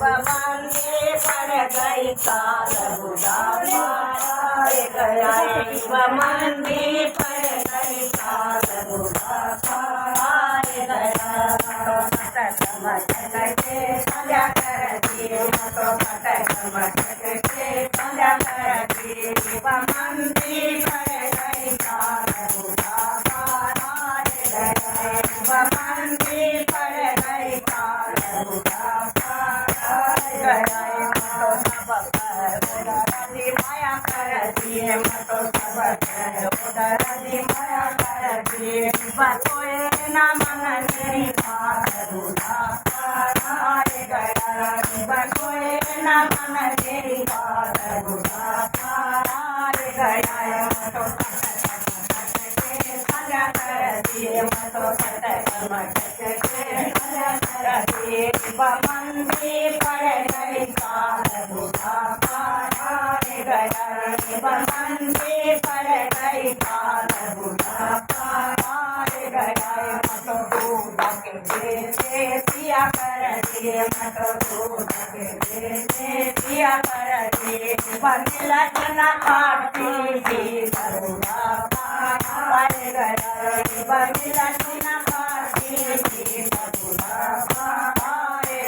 बमंदे पड़ गई काल बुढ़ापा गया बमंदे पड़ गई काल बुढ़ापा गया के संध्या कर दिए तो के संध्या कर दिए बमंदे पड़ गई काल बुढ़ापा गया बमंदे पड़ गई काल माया कर दिए मतो सब माया कर दिए बतोए न मन मेरी बात बतोए न मन मेरी बात गया मतो संध्या कर दिए मतो बमंदे पड़ गई काल बुढ़ापा गया बमंदे पड़ गई काल बुढ़ापा गया मतो दूध के देते पिया कर दिए मतो दूध के देते पिया कर दिए बंदला चना काटी थी बुढ़ापा गया बंदला चना काटी थी बुढ़ापा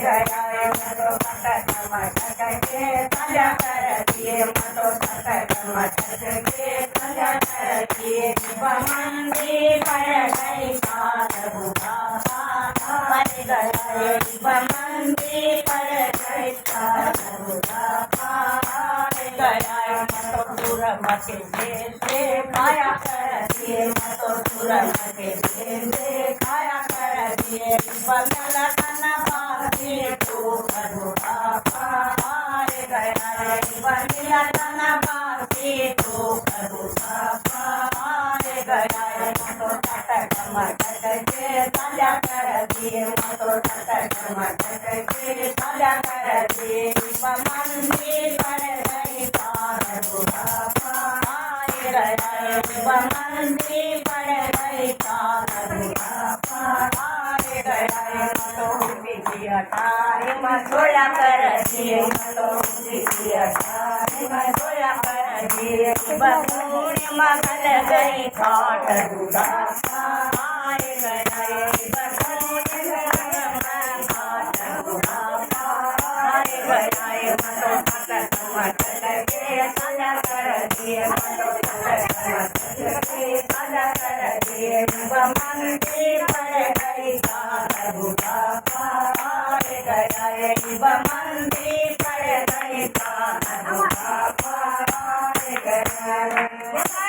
गया मतो के संध्या कर दिए मतो के संध्या कर दिए बमंदे पड़ गई काल बुढ़ापा गया बमंदे पड़ गई काल बुढ़ापा गया मतो पूरब के से खाया कर दिए मतो पूरब के से खाया कर दिए बंगला खाना बाकी तो बुढ़ापा गया बंगला खाना बाकी तो बुढ़ापा गया मतो टमाटर के संध्या कर दिए मतो टमाटर के संध्या कर दिए बमंदे पड़ गई काल बुढ़ापा गया बमंदे पड़ गई काल बुढ़ापा गया मतो टाइम सोया कर दिए मतो टाइम सोया कर दिए बबूरी मगन गई खाट बुढ़ापा गया बबूरी मगन खाट बुढ़ापा गया मतो टमाटर के संध्या कर दिए मतो टमाटर के संध्या कर दिए बमंदे पड़ गई काल बुढ़ापा गया बमंदे पड़ गई काल बुढ़ापा गया